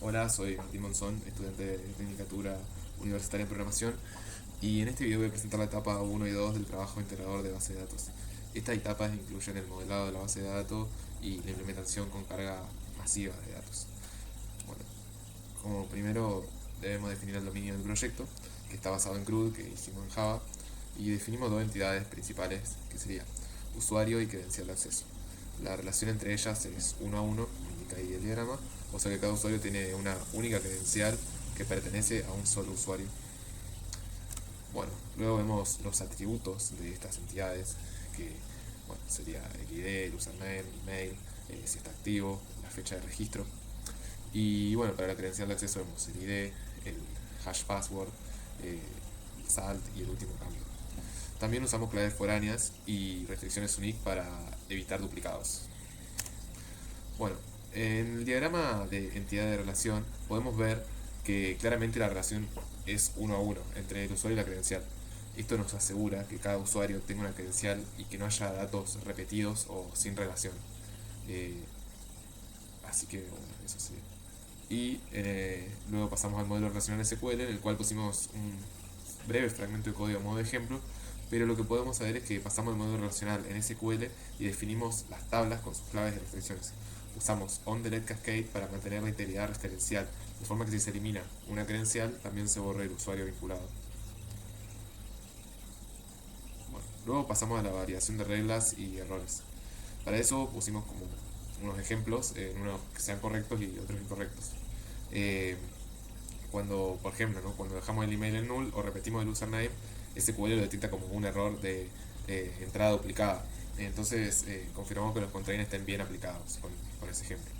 Hola, soy Martín Monzón, estudiante de Tecnicatura Universitaria en Programación, y en este video voy a presentar la etapa uno y 2 del trabajo integrador de base de datos. Estas etapas incluyen el modelado de la base de datos y la implementación con carga masiva de datos. Bueno, como primero debemos definir el dominio del proyecto, que está basado en CRUD, que hicimos en Java, y definimos dos entidades principales, que serían usuario y credencial de acceso. La relación entre ellas es uno a uno, indica ahí el diagrama, o sea que cada usuario tiene una única credencial que pertenece a un solo usuario. Bueno, luego vemos los atributos de estas entidades, que bueno, sería el ID, el username, el email, si está activo, la fecha de registro. Y bueno, para la credencial de acceso vemos el ID, el hash password, el salt y el último cambio. También usamos claves foráneas y restricciones unique para evitar duplicados. Bueno, en el diagrama de entidad de relación podemos ver que claramente la relación es uno a uno entre el usuario y la credencial. Esto nos asegura que cada usuario tenga una credencial y que no haya datos repetidos o sin relación. Eh, Así que bueno, eso sí. Y luego pasamos al modelo relacional SQL, en el cual pusimos un breve fragmento de código a modo de ejemplo, pero lo que podemos saber es que pasamos al modelo relacional en SQL y definimos las tablas con sus claves de restricciones. Usamos onDelete Cascade para mantener la integridad referencial, de forma que si se elimina una credencial, también se borra el usuario vinculado. Bueno, luego pasamos a la variación de reglas y errores. Para eso pusimos como unos ejemplos, unos que sean correctos y otros incorrectos. Eh, Cuando, por ejemplo, ¿no? Cuando dejamos el email en null o repetimos el username, SQL lo detecta como un error de entrada duplicada. Entonces confirmamos que los containers estén bien aplicados con ese ejemplo.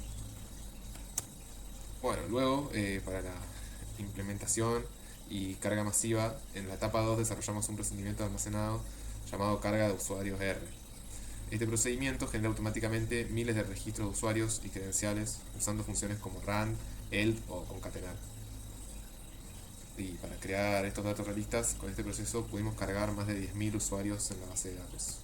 Bueno, luego para la implementación y carga masiva, en la etapa 2 desarrollamos un procedimiento de almacenado llamado carga de usuarios R. Este procedimiento genera automáticamente miles de registros de usuarios y credenciales usando funciones como run, eld o concatenar. Y para crear estos datos realistas, con este proceso pudimos cargar más de 10.000 usuarios en la base de datos.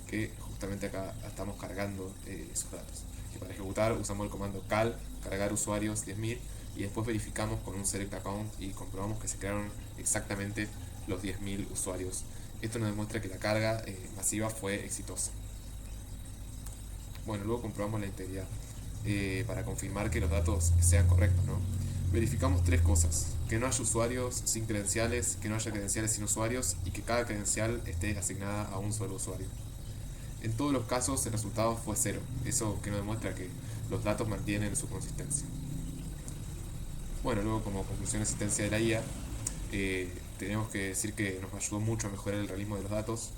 Que justamente acá estamos cargando esos datos. Y para ejecutar usamos el comando cal, cargar usuarios 10.000, y después verificamos con un select account y comprobamos que se crearon exactamente los 10.000 usuarios. Esto nos demuestra que la carga masiva fue exitosa. Bueno, luego comprobamos la integridad para confirmar que los datos sean correctos, ¿no? Verificamos tres cosas: que no haya usuarios sin credenciales, que no haya credenciales sin usuarios y que cada credencial esté asignada a un solo usuario. En todos los casos el resultado fue cero, eso que nos demuestra que los datos mantienen su consistencia. Bueno, luego como conclusión de existencia de la IA, tenemos que decir que nos ayudó mucho a mejorar el realismo de los datos,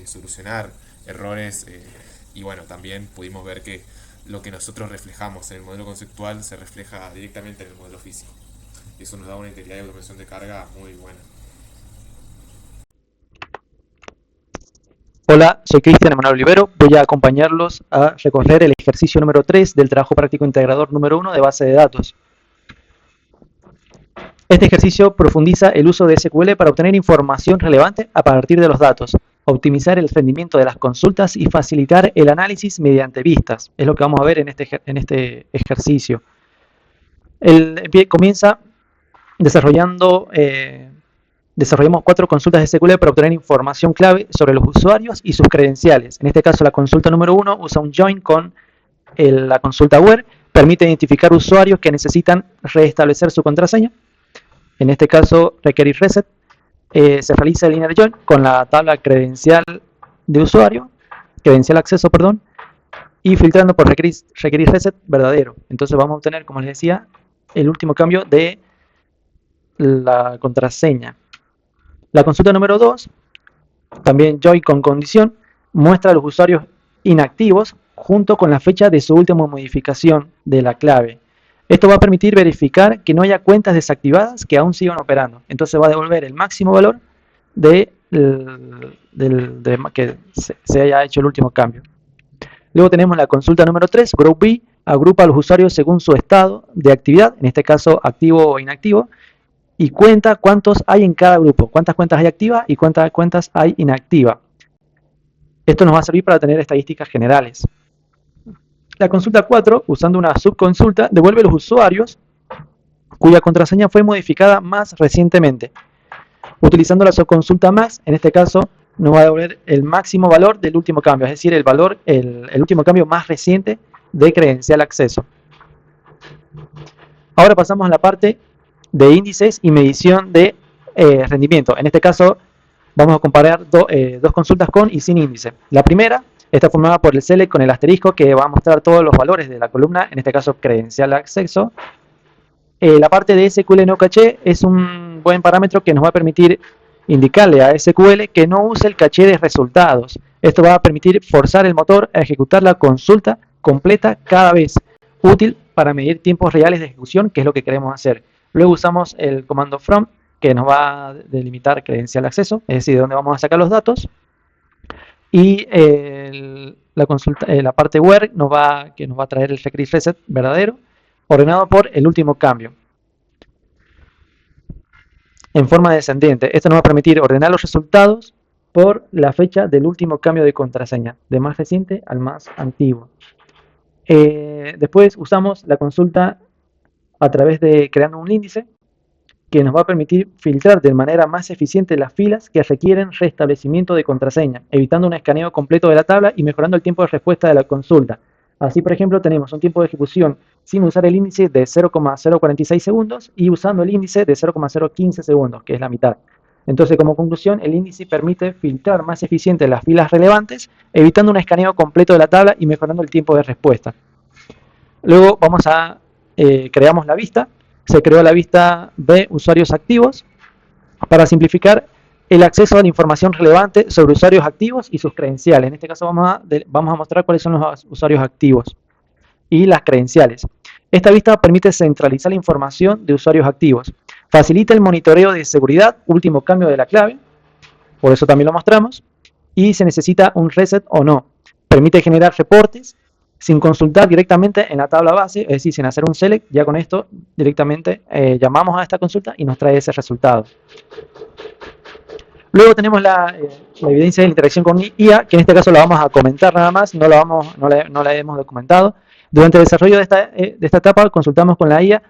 solucionar errores y bueno, también pudimos ver que lo que nosotros reflejamos en el modelo conceptual se refleja directamente en el modelo físico. Eso nos da una integridad y automatización de carga muy buena. Hola, soy Cristian Emanuel Olivero. Voy a acompañarlos a recorrer el ejercicio número 3 del trabajo práctico integrador número 1 de base de datos. Este ejercicio profundiza el uso de SQL para obtener información relevante a partir de los datos, optimizar el rendimiento de las consultas y facilitar el análisis mediante vistas. Es lo que vamos a ver en este ejercicio. Comienza desarrollamos 4 consultas de SQL para obtener información clave sobre los usuarios y sus credenciales. En este caso, la consulta número 1 usa un join con la consulta where, permite identificar usuarios que necesitan restablecer su contraseña. En este caso, requerir reset. Se realiza el inner join con la tabla credencial de usuario, credencial acceso, perdón, y filtrando por requerir reset verdadero. Entonces vamos a obtener, como les decía, el último cambio de la contraseña. La consulta número 2, también join con condición, muestra a los usuarios inactivos junto con la fecha de su última modificación de la clave. Esto va a permitir verificar que no haya cuentas desactivadas que aún sigan operando. Entonces va a devolver el máximo valor de que se haya hecho el último cambio. Luego tenemos la consulta número 3, Group B, agrupa a los usuarios según su estado de actividad, en este caso activo o inactivo, y cuenta cuántos hay en cada grupo, cuántas cuentas hay activas y cuántas cuentas hay inactivas. Esto nos va a servir para tener estadísticas generales. La consulta 4, usando una subconsulta, devuelve los usuarios cuya contraseña fue modificada más recientemente. Utilizando la subconsulta más, en este caso, nos va a devolver el máximo valor del último cambio, es decir, el último cambio más reciente de credencial acceso. Ahora pasamos a la parte de índices y medición de rendimiento. En este caso, vamos a comparar dos consultas con y sin índice. La primera está formada por el select con el asterisco que va a mostrar todos los valores de la columna, en este caso credencial acceso. La parte de SQL no caché es un buen parámetro que nos va a permitir indicarle a SQL que no use el caché de resultados. Esto va a permitir forzar el motor a ejecutar la consulta completa cada vez, útil para medir tiempos reales de ejecución, que es lo que queremos hacer. Luego usamos el comando from, que nos va a delimitar credencial acceso, es decir, de dónde vamos a sacar los datos. Y la parte where que nos va a traer el secret reset verdadero, ordenado por el último cambio en forma descendiente. Esto nos va a permitir ordenar los resultados por la fecha del último cambio de contraseña, de más reciente al más antiguo. Después usamos la consulta a través de creando un índice que nos va a permitir filtrar de manera más eficiente las filas que requieren restablecimiento de contraseña, evitando un escaneo completo de la tabla y mejorando el tiempo de respuesta de la consulta. Así, por ejemplo, tenemos un tiempo de ejecución sin usar el índice de 0,046 segundos y usando el índice de 0,015 segundos, que es la mitad. Entonces, como conclusión, el índice permite filtrar más eficiente las filas relevantes, evitando un escaneo completo de la tabla y mejorando el tiempo de respuesta. Luego creamos la vista. Se creó la vista de usuarios activos para simplificar el acceso a la información relevante sobre usuarios activos y sus credenciales. En este caso vamos a mostrar cuáles son los usuarios activos y las credenciales. Esta vista permite centralizar la información de usuarios activos. Facilita el monitoreo de seguridad, último cambio de la clave, por eso también lo mostramos, y se necesita un reset o no. Permite generar reportes sin consultar directamente en la tabla base, es decir, sin hacer un select, ya con esto directamente llamamos a esta consulta y nos trae ese resultado. Luego tenemos la evidencia de la interacción con IA, que en este caso la vamos a comentar nada más, no la hemos documentado. Durante el desarrollo de esta etapa consultamos con la IA,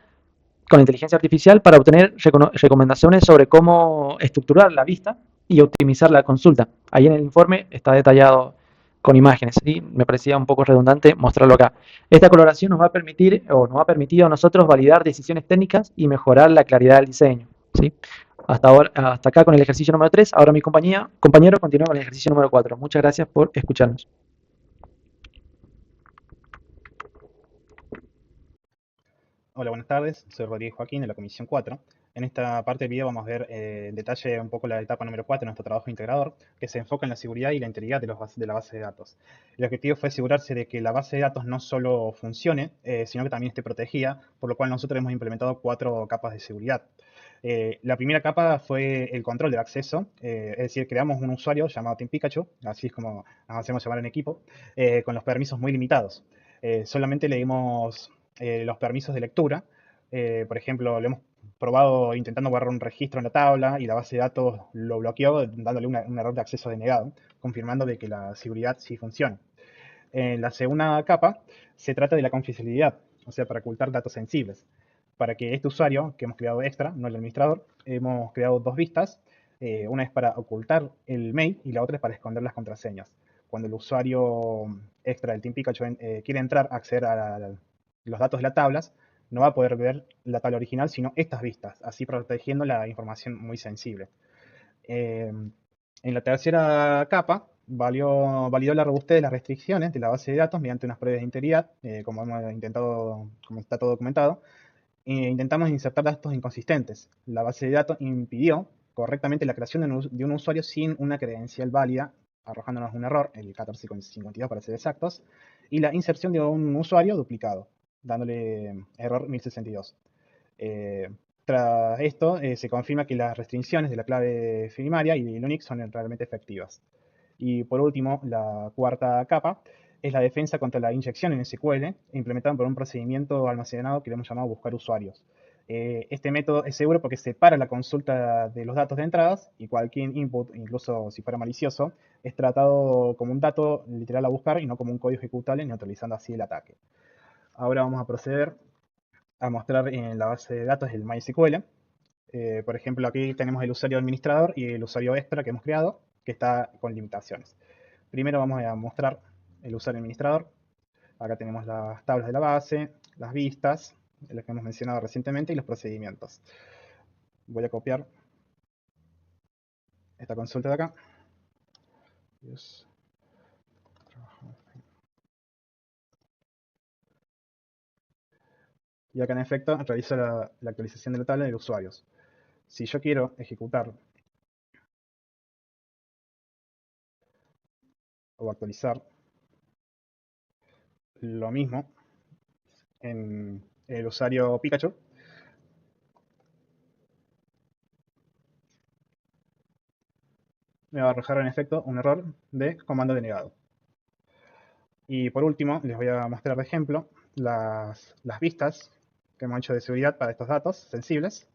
con la inteligencia artificial, para obtener recomendaciones sobre cómo estructurar la vista y optimizar la consulta. Ahí en el informe está detallado con imágenes y me parecía un poco redundante mostrarlo acá. Esta colaboración nos va a permitir o nos ha permitido a nosotros validar decisiones técnicas y mejorar la claridad del diseño. ¿Sí? Hasta acá con el ejercicio número 3. Ahora mi compañero continúa con el ejercicio número 4. Muchas gracias por escucharnos. Hola, buenas tardes. Soy Rodríguez Joaquín de la Comisión 4. En esta parte del video vamos a ver en detalle un poco la etapa número 4 de nuestro trabajo integrador, que se enfoca en la seguridad y la integridad de la base de datos. El objetivo fue asegurarse de que la base de datos no solo funcione, sino que también esté protegida, por lo cual nosotros hemos implementado 4 capas de seguridad. La primera capa fue el control del acceso, es decir, creamos un usuario llamado Team Pikachu, así es como nos hacemos llamar en equipo, con los permisos muy limitados. Solamente le dimos los permisos de lectura. Por ejemplo, lo hemos probado intentando guardar un registro en la tabla y la base de datos lo bloqueó dándole un error de acceso denegado, confirmando de que la seguridad sí funciona. En la segunda capa se trata de la confidencialidad, o sea, para ocultar datos sensibles. Para que este usuario que hemos creado extra, no el administrador, hemos creado 2 vistas. Una es para ocultar el mail y la otra es para esconder las contraseñas. Cuando el usuario extra del Team Pikachu quiere entrar a acceder a los datos de las tablas, no va a poder ver la tabla original, sino estas vistas, así protegiendo la información muy sensible. En la tercera capa, validó la robustez de las restricciones de la base de datos mediante unas pruebas de integridad, como está todo documentado. Intentamos insertar datos inconsistentes. La base de datos impidió correctamente la creación de un usuario sin una credencial válida, arrojándonos un error, el 1452 para ser exactos, y la inserción de un usuario duplicado, dándole error 1062. Tras esto, se confirma que las restricciones de la clave primaria y el Unix son realmente efectivas. Y por último, la cuarta capa es la defensa contra la inyección en SQL, implementada por un procedimiento almacenado que le hemos llamado buscar usuarios. Este método es seguro porque separa la consulta de los datos de entradas y cualquier input, incluso si fuera malicioso, es tratado como un dato literal a buscar y no como un código ejecutable, neutralizando así el ataque. Ahora vamos a proceder a mostrar en la base de datos el MySQL. Por ejemplo, aquí tenemos el usuario administrador y el usuario extra que hemos creado, que está con limitaciones. Primero vamos a mostrar el usuario administrador. Acá tenemos las tablas de la base, las vistas, las que hemos mencionado recientemente, y los procedimientos. Voy a copiar esta consulta de acá. Y acá en efecto realizo la actualización de la tabla de usuarios. Si yo quiero ejecutar o actualizar lo mismo en el usuario Pikachu, me va a arrojar en efecto un error de comando denegado. Y por último, les voy a mostrar de ejemplo las vistas que hemos hecho de seguridad para estos datos sensibles.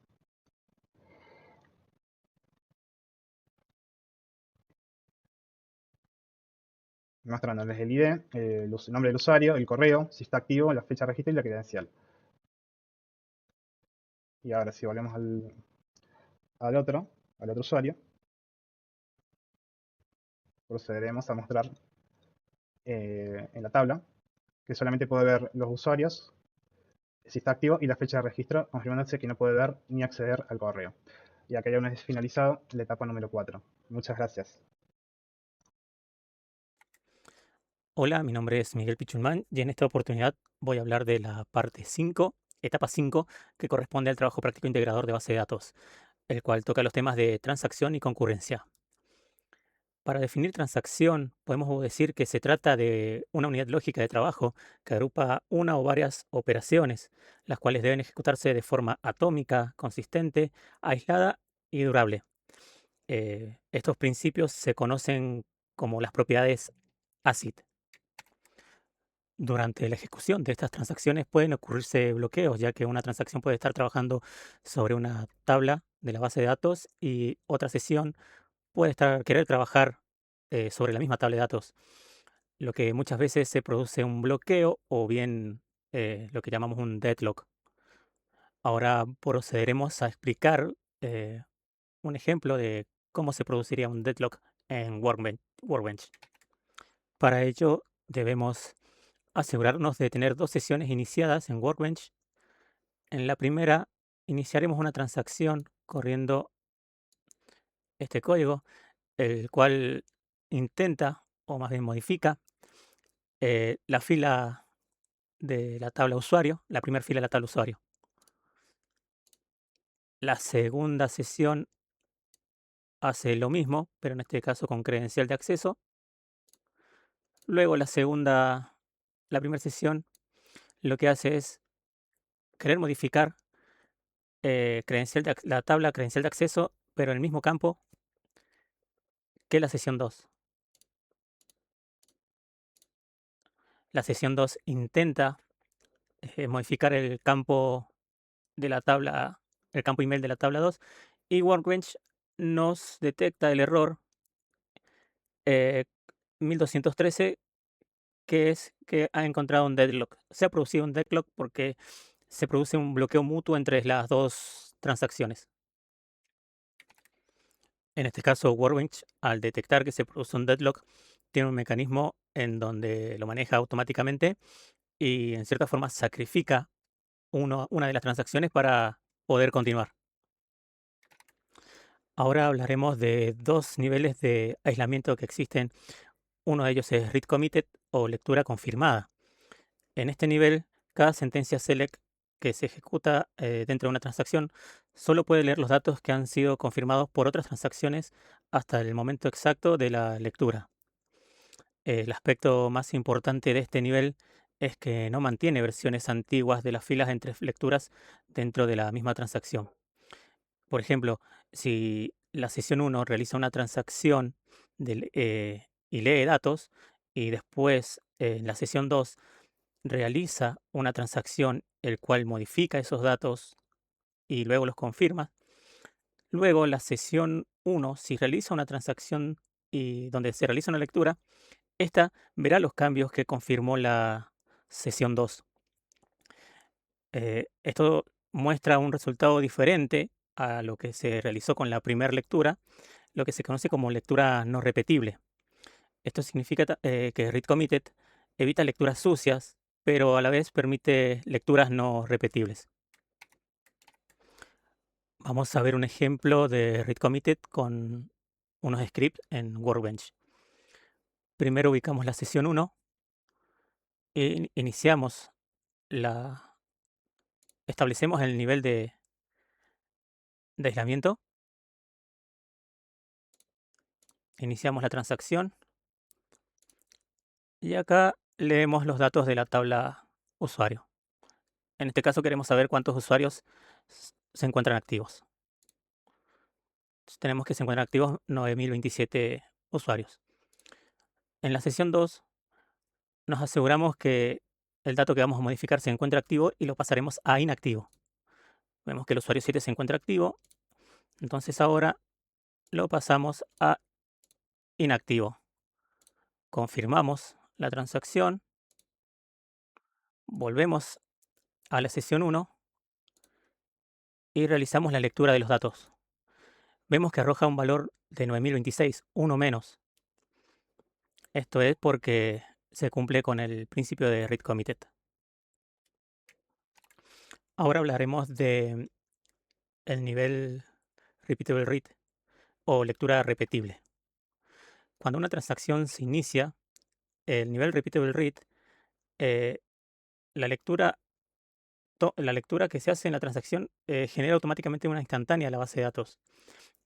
Mostrándoles el ID, el nombre del usuario, el correo, si está activo, la fecha de registro y la credencial. Y ahora si volvemos al otro usuario, procederemos a mostrar en la tabla que solamente puede ver los usuarios, si está activo, y la fecha de registro, confirmándose que no puede ver ni acceder al correo. Y acá ya una vez finalizado la etapa número 4. Muchas gracias. Hola, mi nombre es Miguel Pichulman y en esta oportunidad voy a hablar de la parte 5, etapa 5, que corresponde al trabajo práctico integrador de base de datos, el cual toca los temas de transacción y concurrencia. Para definir transacción, podemos decir que se trata de una unidad lógica de trabajo que agrupa una o varias operaciones, las cuales deben ejecutarse de forma atómica, consistente, aislada y durable. Estos principios se conocen como las propiedades ACID. Durante la ejecución de estas transacciones pueden ocurrirse bloqueos, ya que una transacción puede estar trabajando sobre una tabla de la base de datos y otra sesión puede querer trabajar sobre la misma tabla de datos, lo que muchas veces se produce un bloqueo o bien lo que llamamos un deadlock. Ahora procederemos a explicar eh, un ejemplo de cómo se produciría un deadlock en Workbench. Para ello debemos asegurarnos de tener dos sesiones iniciadas en Workbench. En la primera, iniciaremos una transacción corriendo este código, el cual intenta, o más bien modifica, la fila de la tabla usuario, la primera fila de la tabla usuario. La segunda sesión hace lo mismo, pero en este caso con credencial de acceso. Luego la primera sesión lo que hace es querer modificar la tabla credencial de acceso, pero en el mismo campo que la sesión 2. La sesión 2 intenta modificar el campo de la tabla, el campo email de la tabla 2, y Workbench nos detecta el error 1213, que es que ha encontrado un deadlock. Se ha producido un deadlock porque se produce un bloqueo mutuo entre las dos transacciones. En este caso, Workbench, al detectar que se produce un deadlock, tiene un mecanismo en donde lo maneja automáticamente y en cierta forma sacrifica una de las transacciones para poder continuar. Ahora hablaremos de dos niveles de aislamiento que existen. Uno de ellos es read committed o lectura confirmada. En este nivel, cada sentencia select que se ejecuta dentro de una transacción solo puede leer los datos que han sido confirmados por otras transacciones hasta el momento exacto de la lectura. El aspecto más importante de este nivel es que no mantiene versiones antiguas de las filas entre lecturas dentro de la misma transacción. Por ejemplo, si la sesión 1 realiza una transacción y lee datos, y después en la sesión 2 realiza una transacción el cual modifica esos datos y luego los confirma. Luego, la sesión 1, si realiza una transacción y donde se realiza una lectura, esta verá los cambios que confirmó la sesión 2. Esto muestra un resultado diferente a lo que se realizó con la primera lectura, lo que se conoce como lectura no repetible. Esto significa que read committed evita lecturas sucias, pero a la vez permite lecturas no repetibles. Vamos a ver un ejemplo de read committed con unos scripts en Workbench. Primero ubicamos la sesión 1 e iniciamos establecemos el nivel de aislamiento, iniciamos la transacción y acá leemos los datos de la tabla usuario. En este caso queremos saber cuántos usuarios se encuentran activos. Tenemos que se encuentran activos 9027 usuarios. En la sesión 2 nos aseguramos que el dato que vamos a modificar se encuentra activo y lo pasaremos a inactivo. Vemos que el usuario 7 se encuentra activo, entonces ahora lo pasamos a inactivo. Confirmamos la transacción, volvemos a la sesión 1 y realizamos la lectura de los datos. Vemos que arroja un valor de 9026, uno menos. Esto es porque se cumple con el principio de read committed. Ahora hablaremos de el nivel repeatable read o lectura repetible. Cuando una transacción se inicia, el nivel repeatable read, eh, la lectura que se hace en la transacción genera automáticamente una instantánea a la base de datos.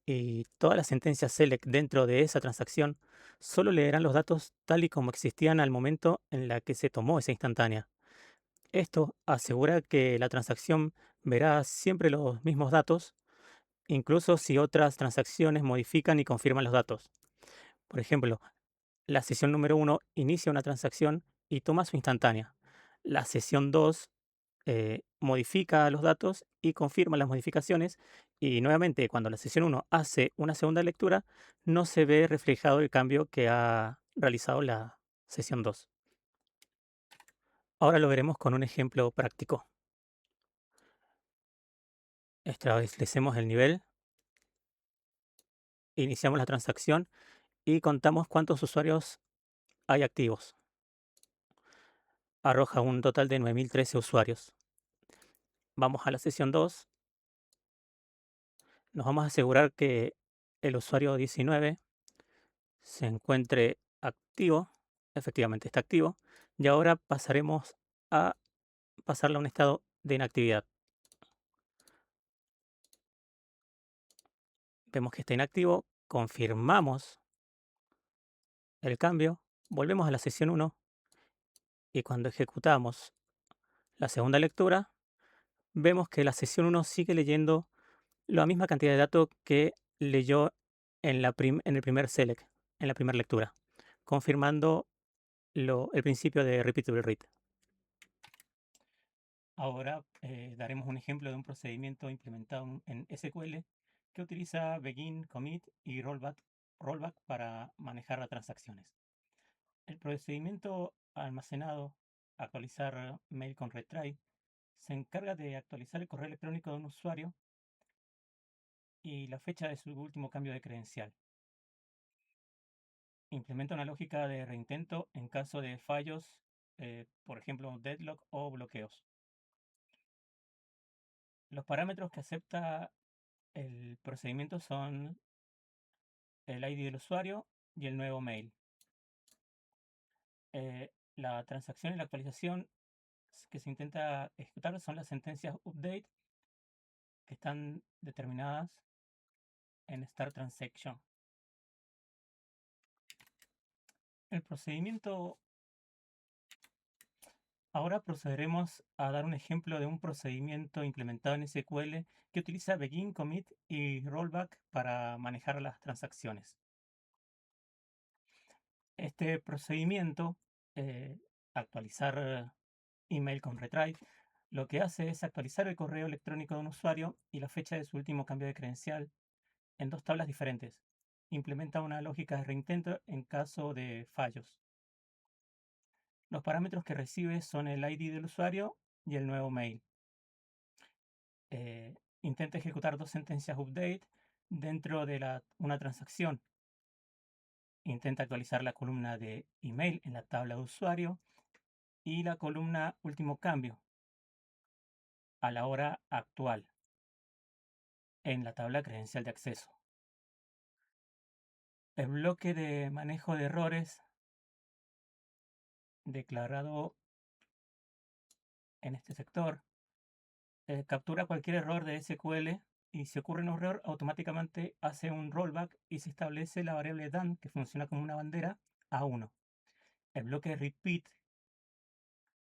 Y todas las sentencias select dentro de esa transacción solo leerán los datos tal y como existían al momento en la que se tomó esa instantánea. Esto asegura que la transacción verá siempre los mismos datos, incluso si otras transacciones modifican y confirman los datos. Por ejemplo, la sesión número 1 inicia una transacción y toma su instantánea. La sesión 2 modifica los datos y confirma las modificaciones. Y nuevamente, cuando la sesión 1 hace una segunda lectura, no se ve reflejado el cambio que ha realizado la sesión 2. Ahora lo veremos con un ejemplo práctico. Establecemos el nivel, iniciamos la transacción y contamos cuántos usuarios hay activos. Arroja un total de 9013 usuarios. Vamos a la sesión 2. Nos vamos a asegurar que el usuario 19 se encuentre activo. Efectivamente está activo. Y ahora pasaremos a pasarle a un estado de inactividad. Vemos que está inactivo. Confirmamos el cambio. Volvemos a la sesión 1. Y cuando ejecutamos la segunda lectura, vemos que la sesión 1 sigue leyendo la misma cantidad de datos que leyó en el primer select, en la primera lectura, confirmando el principio de repeatable read. Ahora daremos un ejemplo de un procedimiento implementado en SQL que utiliza begin, commit y rollback para manejar las transacciones. El procedimiento almacenado, actualizar mail con retry, se encarga de actualizar el correo electrónico de un usuario y la fecha de su último cambio de credencial. Implementa una lógica de reintento en caso de fallos, por ejemplo, deadlock o bloqueos. Los parámetros que acepta el procedimiento son el ID del usuario y el nuevo mail. La transacción y la actualización que se intenta ejecutar son las sentencias update que están determinadas en start transaction. El procedimiento. Ahora procederemos a dar un ejemplo de un procedimiento implementado en SQL que utiliza begin, commit y rollback para manejar las transacciones. Este procedimiento, actualizar email con retry, Lo que hace es actualizar el correo electrónico de un usuario y la fecha de su último cambio de credencial en dos tablas diferentes. Implementa una lógica de reintento en caso de fallos. Los parámetros que recibe son el ID del usuario y el nuevo mail. Intenta ejecutar dos sentencias update dentro de una transacción. Intenta actualizar la columna de email en la tabla de usuario y la columna último cambio a la hora actual en la tabla credencial de acceso. El bloque de manejo de errores declarado en este sector captura cualquier error de SQL y si ocurre un error automáticamente hace un rollback y se establece la variable done que funciona como una bandera a 1. El bloque repeat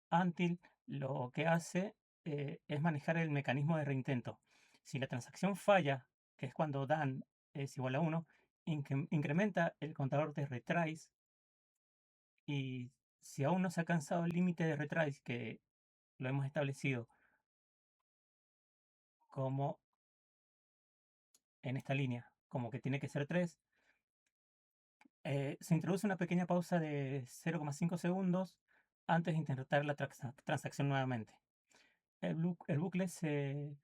until lo que hace es manejar el mecanismo de reintento. Si la transacción falla, que es cuando done es igual a 1, incrementa el contador de retries y si aún no se ha alcanzado el límite de retries que lo hemos establecido como en esta línea, como que tiene que ser 3, se introduce una pequeña pausa de 0,5 segundos antes de intentar la transacción nuevamente. El bucle se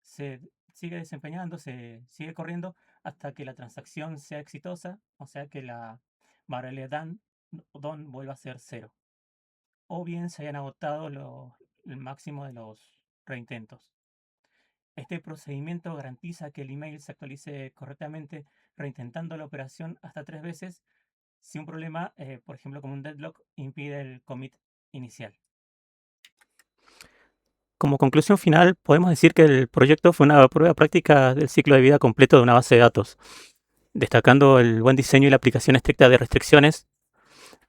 sigue desempeñando, se sigue corriendo hasta que la transacción sea exitosa, o sea que la variable done vuelva a ser 0. O bien se hayan agotado el máximo de los reintentos. Este procedimiento garantiza que el email se actualice correctamente reintentando la operación hasta 3 veces si un problema, por ejemplo como un deadlock, impide el commit inicial. Como conclusión final, podemos decir que el proyecto fue una prueba práctica del ciclo de vida completo de una base de datos, destacando el buen diseño y la aplicación estricta de restricciones,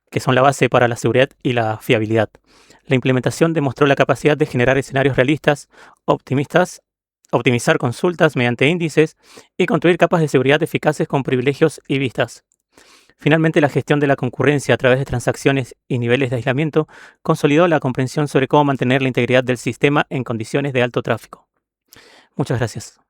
que son la base para la seguridad y la fiabilidad. La implementación demostró la capacidad de generar escenarios realistas, optimistas, optimizar consultas mediante índices y construir capas de seguridad eficaces con privilegios y vistas. Finalmente, la gestión de la concurrencia a través de transacciones y niveles de aislamiento consolidó la comprensión sobre cómo mantener la integridad del sistema en condiciones de alto tráfico. Muchas gracias.